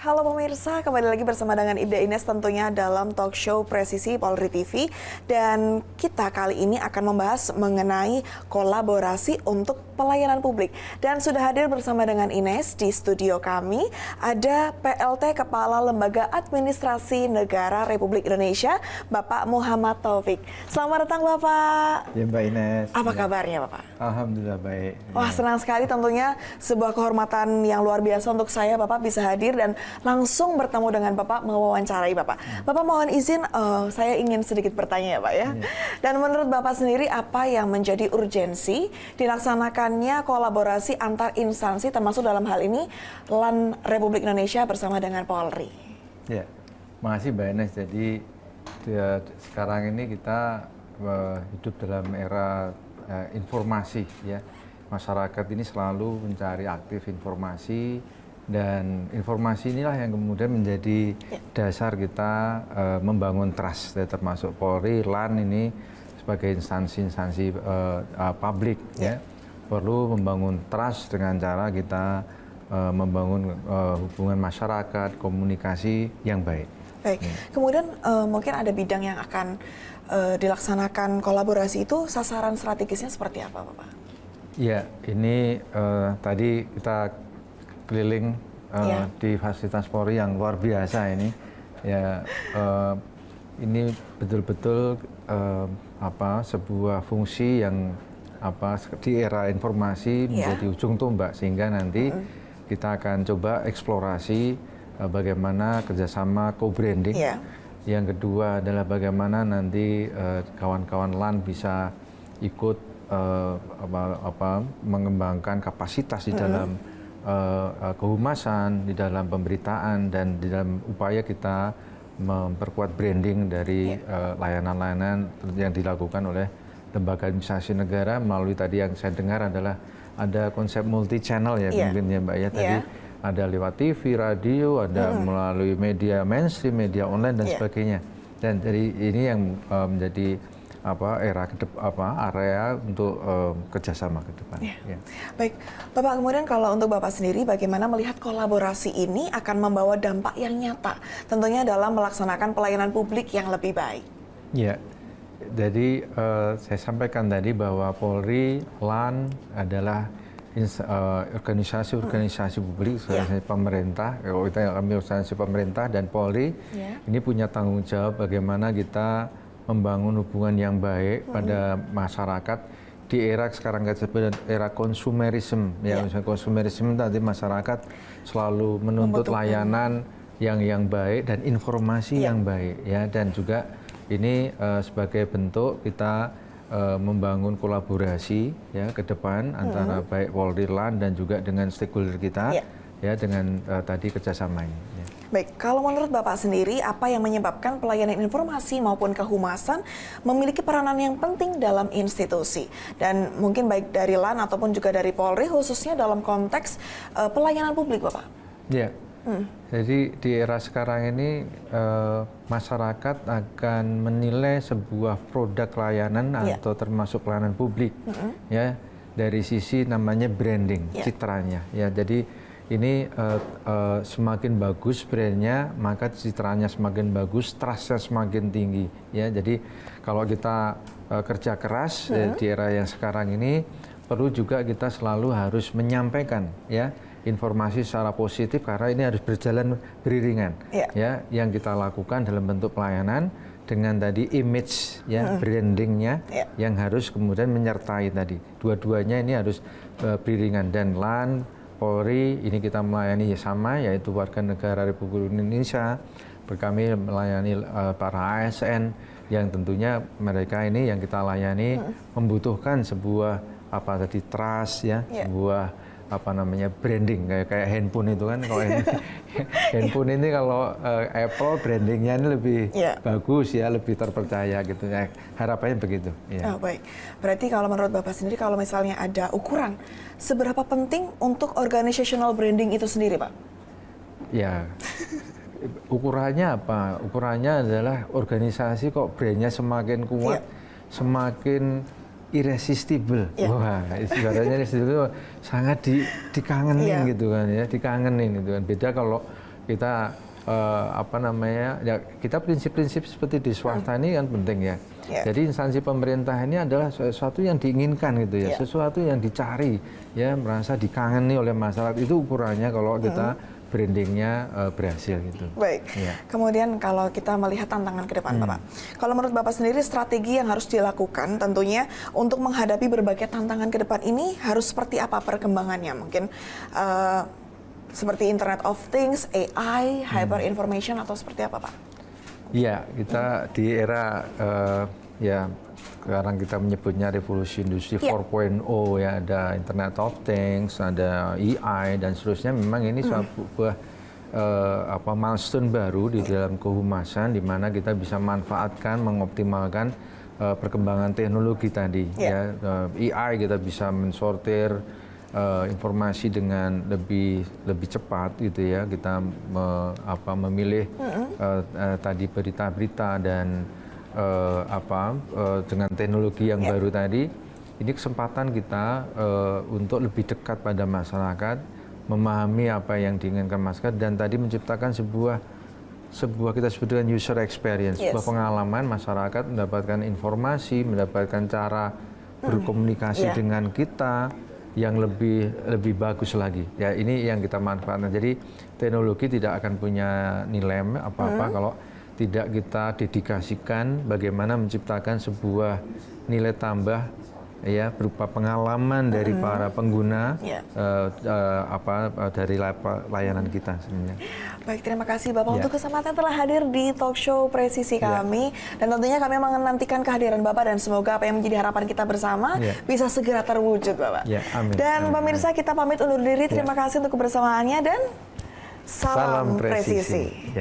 Halo pemirsa, kembali lagi bersama dengan Ida Ines tentunya dalam talk show Presisi Polri TV. Dan kita kali ini akan membahas mengenai kolaborasi untuk pelayanan publik. Dan sudah hadir bersama dengan Ines di studio kami, ada PLT Kepala Lembaga Administrasi Negara Republik Indonesia, Bapak Muhammad Taufik. Selamat datang Bapak. Ya Mbak Ines. Apa kabarnya Bapak? Alhamdulillah baik. Wah, senang sekali tentunya, sebuah kehormatan yang luar biasa untuk saya Bapak bisa hadir dan langsung bertemu dengan Bapak, mewawancarai Bapak. Bapak mohon izin, saya ingin sedikit bertanya ya Pak ya. Dan menurut Bapak sendiri, apa yang menjadi urgensi dilaksanakannya kolaborasi antar instansi termasuk dalam hal ini LAN Republik Indonesia bersama dengan Polri? Ya, makasih Mbak Ines. Jadi sekarang ini kita hidup dalam era informasi ya. Masyarakat ini selalu mencari aktif informasi. Dan informasi inilah yang kemudian menjadi dasar kita membangun trust, ya, termasuk Polri, LAN ini sebagai instansi-instansi publik, ya, perlu membangun trust dengan cara kita membangun hubungan masyarakat, komunikasi yang baik. Baik, kemudian mungkin ada bidang yang akan dilaksanakan kolaborasi itu, sasaran strategisnya seperti apa, Bapak? Ya, ini tadi kita keliling di fasilitas Polri yang luar biasa ini, ya ini betul-betul sebuah fungsi yang di era informasi menjadi ujung tombak, sehingga nanti kita akan coba eksplorasi bagaimana kerjasama co-branding. Yang kedua adalah bagaimana nanti kawan-kawan LAN bisa ikut mengembangkan kapasitas di dalam kehumasan, di dalam pemberitaan, dan di dalam upaya kita memperkuat branding dari layanan-layanan yang dilakukan oleh lembaga administrasi negara melalui tadi yang saya dengar adalah ada konsep multi channel ya, mungkin ya Mbak ya, tadi ada lewat TV, radio, ada melalui media mainstream, media online dan sebagainya. Dan jadi ini yang menjadi area untuk kerjasama ke depan. Ya. Baik, Bapak, kemudian kalau untuk Bapak sendiri, bagaimana melihat kolaborasi ini akan membawa dampak yang nyata, tentunya dalam melaksanakan pelayanan publik yang lebih baik? Ya, jadi saya sampaikan tadi bahwa Polri, LAN adalah organisasi-organisasi publik, organisasi pemerintah, kita ambil organisasi pemerintah dan Polri, ini punya tanggung jawab bagaimana kita membangun hubungan yang baik pada masyarakat di era sekarang kita sebut era konsumerisme. Ya, konsumerisme tadi masyarakat selalu menuntut layanan yang baik dan informasi yang baik, ya, dan juga ini sebagai bentuk kita membangun kolaborasi ya ke depan antara baik Polri, LAN dan juga dengan stakeholder kita ya dengan tadi kerjasama ini. Ya. Baik, kalau menurut Bapak sendiri, apa yang menyebabkan pelayanan informasi maupun kehumasan memiliki peranan yang penting dalam institusi? Dan mungkin baik dari LAN ataupun juga dari Polri, khususnya dalam konteks pelayanan publik, Bapak? Ya, jadi di era sekarang ini masyarakat akan menilai sebuah produk layanan atau termasuk pelayanan publik, ya, dari sisi namanya branding, citranya. Ya, jadi ini semakin bagus brandnya, maka citranya semakin bagus, trustnya semakin tinggi. Ya, jadi kalau kita kerja keras di era yang sekarang ini, perlu juga kita selalu harus menyampaikan ya informasi secara positif, karena ini harus berjalan beriringan. Ya, yang kita lakukan dalam bentuk pelayanan dengan tadi image ya brandingnya yang harus kemudian menyertai tadi. Dua-duanya ini harus beriringan, dan LAN Polri ini kita melayani sama, yaitu warga negara Republik Indonesia. Kami melayani para ASN yang tentunya mereka ini yang kita layani membutuhkan sebuah trust ya, sebuah branding kayak handphone itu kan. Kalau handphone ini kalau Apple brandingnya ini lebih bagus ya, lebih terpercaya gitu ya. Harapannya begitu. Ya. Oh, baik. Berarti kalau menurut Bapak sendiri, kalau misalnya ada ukuran, seberapa penting untuk organizational branding itu sendiri, Pak? Ya, ukurannya apa? Ukurannya adalah organisasi kok brandnya semakin kuat, semakin irresistible. Wah, ibaratnya irresistible sangat dikangenin gitu kan ya, dikangenin gitu kan. Beda kalau kita kita prinsip-prinsip seperti di swasta ini kan penting ya. Jadi instansi pemerintah ini adalah sesuatu yang diinginkan gitu ya, sesuatu yang dicari ya, merasa dikangeni oleh masyarakat. Itu ukurannya kalau kita brandingnya berhasil gitu. Baik. Kemudian kalau kita melihat tantangan ke depan, Bapak, kalau menurut Bapak sendiri strategi yang harus dilakukan tentunya untuk menghadapi berbagai tantangan ke depan ini harus seperti apa perkembangannya? Mungkin seperti Internet of Things, AI, hyper information atau seperti apa, Pak? Iya, kita di era sekarang kita menyebutnya revolusi industri 4.0 ya, ada Internet of Things, ada AI dan seterusnya. Memang ini sebuah milestone baru di dalam kehumasan, di mana kita bisa manfaatkan, mengoptimalkan perkembangan teknologi tadi. AI kita bisa mensortir informasi dengan lebih cepat gitu ya. Kita memilih tadi berita-berita dan dengan teknologi yang baru tadi, ini kesempatan kita untuk lebih dekat pada masyarakat, memahami apa yang diinginkan masyarakat, dan tadi menciptakan sebuah kita sebut dengan user experience, sebuah pengalaman masyarakat mendapatkan informasi, mendapatkan cara berkomunikasi dengan kita yang lebih bagus lagi. Ya, ini yang kita manfaatkan. Jadi teknologi tidak akan punya nilai apa-apa kalau tidak kita dedikasikan bagaimana menciptakan sebuah nilai tambah ya, berupa pengalaman dari para pengguna dari layanan kita sebenarnya. Baik, terima kasih Bapak untuk kesempatan telah hadir di talk show Presisi kami, dan tentunya kami menantikan kehadiran Bapak dan semoga apa yang menjadi harapan kita bersama bisa segera terwujud, Bapak. Amin. Dan pemirsa, kita pamit undur diri. Terima kasih untuk kebersamaannya dan salam presisi.